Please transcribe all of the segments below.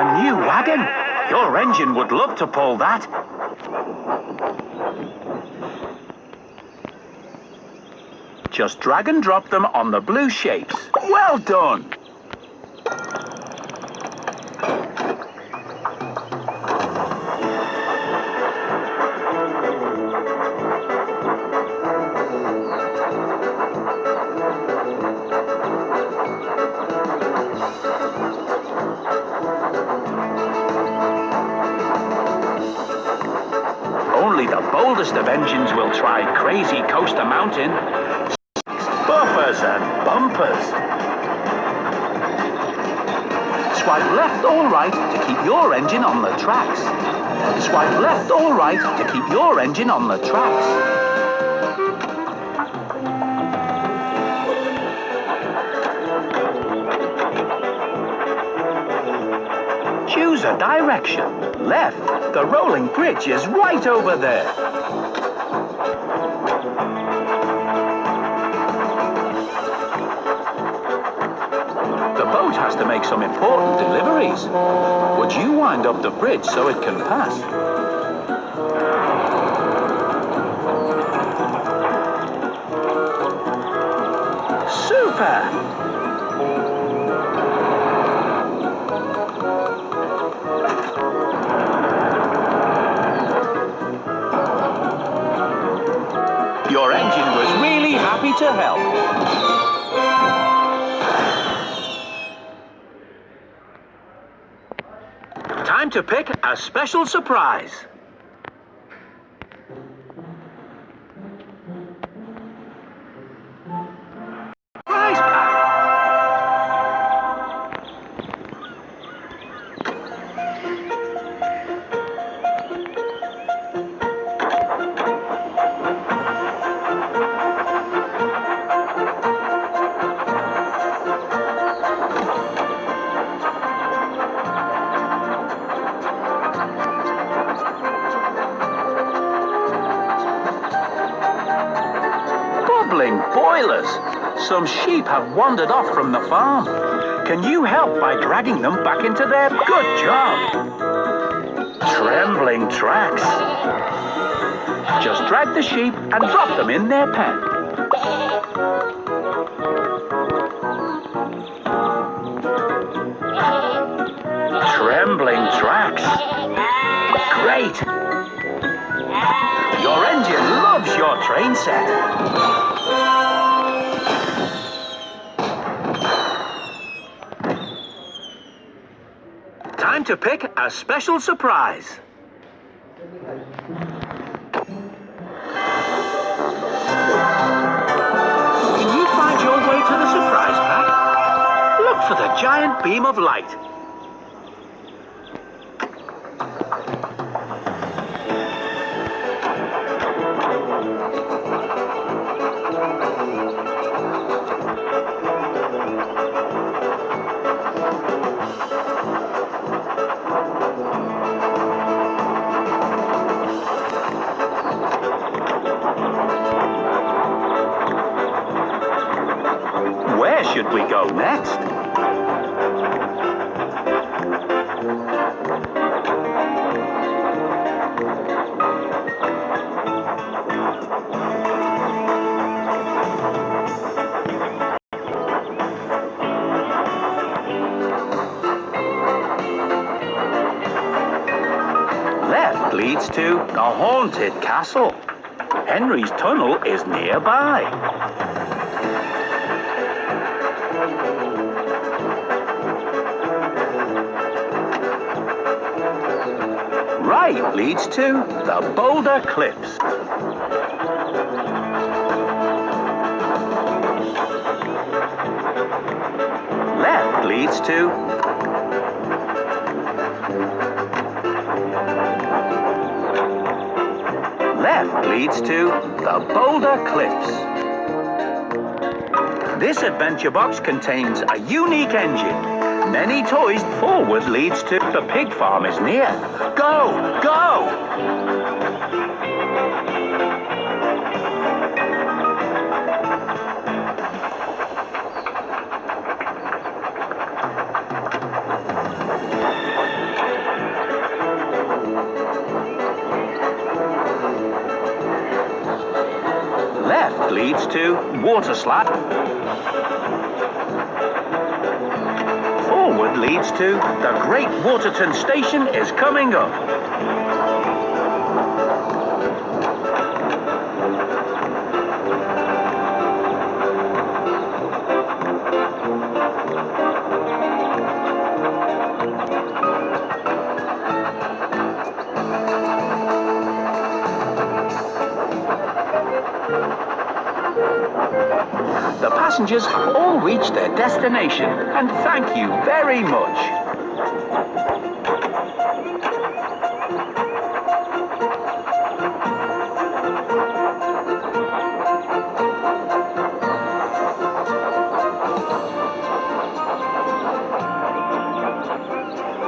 A new wagon? Your engine would love to pull that. Just drag and drop them on the blue shapes. Well done! Only the boldest of engines will try Crazy Coaster Mountain. Buffers and bumpers. Swipe left or right to keep your engine on the tracks. Swipe left or right to keep your engine on the tracks. Choose a direction. Left. The rolling bridge is right over there. The boat has to make some important deliveries. Would you wind up the bridge so it can pass? Super! Your engine was really happy to help. Time to pick a special surprise. Prize pack. Boilers. Some sheep have wandered off from the farm. Can you help by dragging them back into their... Good job! Trembling tracks. Just drag the sheep and drop them in their pen. Trembling tracks. Great! Your engine loves your train set. Time to pick a special surprise. Can you find your way to the surprise pack? Look for the giant beam of light. Where should we go next? Left leads to the haunted castle. Henry's tunnel is nearby. Right leads to the Boulder Cliffs. Left leads to Left leads to the Boulder Cliffs. This adventure box contains a unique engine. Many toys. Forward leads to the pig farm is near. Go! Go! Forward leads to water slide. Forward leads to the Great Waterton Station is coming up. The passengers have all reached their destination, and thank you very much.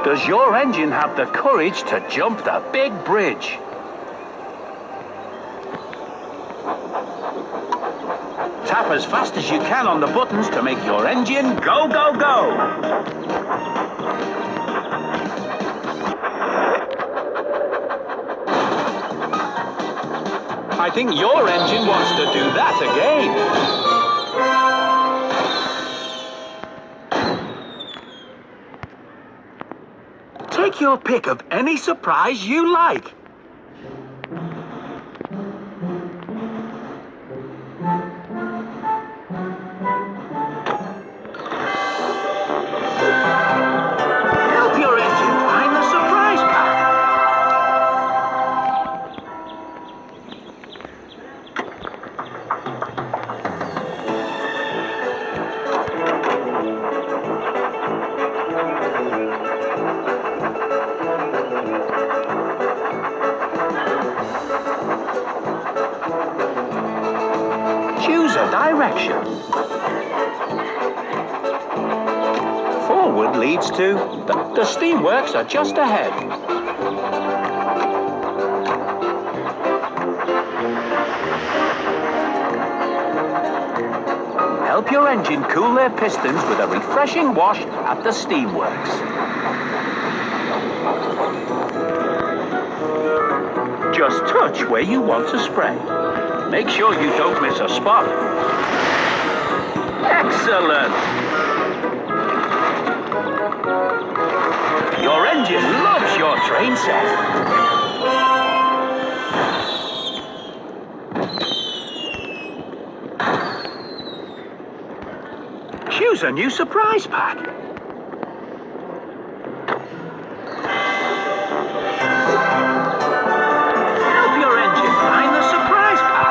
Does your engine have the courage to jump the big bridge? Tap as fast as you can on the buttons to make your engine go, go, go! I think your engine wants to do that again. Take your pick of any surprise you like. Help your engine find the surprise pack. Choose a direction. Forward leads to the steamworks are just ahead. Help your engine cool their pistons with a refreshing wash at the steamworks. Just touch where you want to spray. Make sure you don't miss a spot. Excellent! Your engine loves your train set. Choose a new surprise pack. Help your engine find the surprise pack.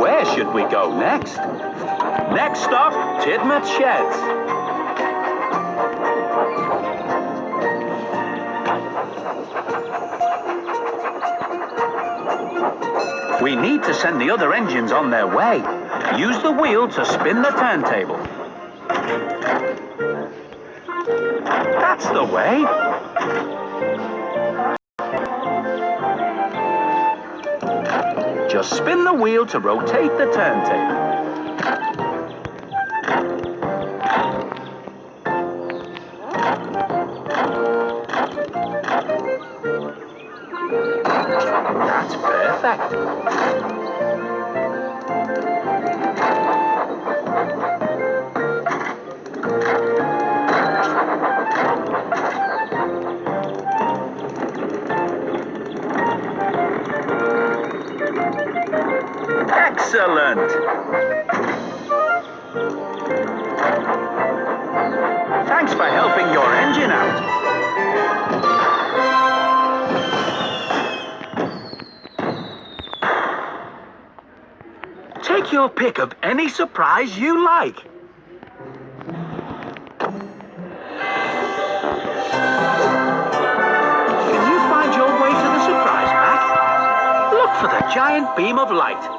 Where should we go next? Next stop, Tidmouth Sheds. We need to send the other engines on their way. Use the wheel to spin the turntable. That's the way. Just spin the wheel to rotate the turntable. That's perfect. Excellent! Thanks for helping your engine out. Take your pick of any surprise you like. Can you find your way to the surprise pack? Look for the giant beam of light.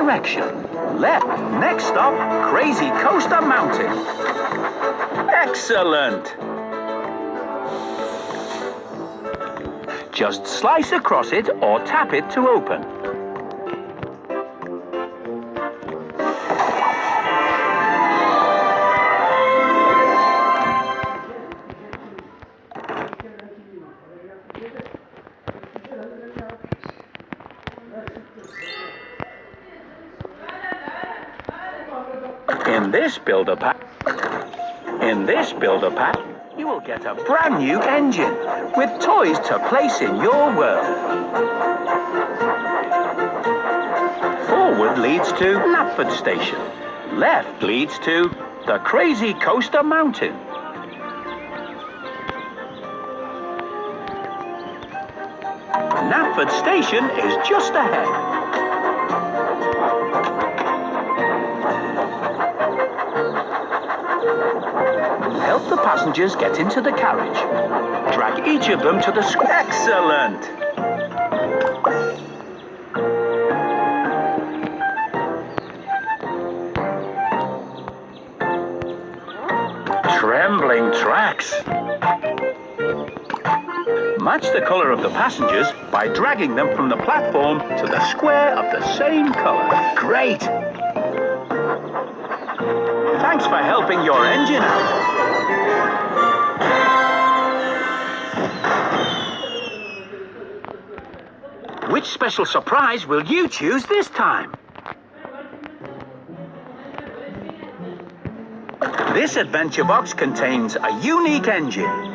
direction. Left. Next stop, Crazy Coaster Mountain. Excellent! Just slice across it or tap it to open. In this builder pack, you will get a brand new engine with toys to place in your world. Forward leads to Lacford Station. Left leads to the Crazy Coaster Mountain. Lacford Station is just ahead. Help the passengers get into the carriage. Drag each of them to the square. Excellent! Trembling tracks. Match the color of the passengers by dragging them from the platform to the square of the same color. Great! Thanks for helping your engine out. Which special surprise will you choose this time? This adventure box contains a unique engine,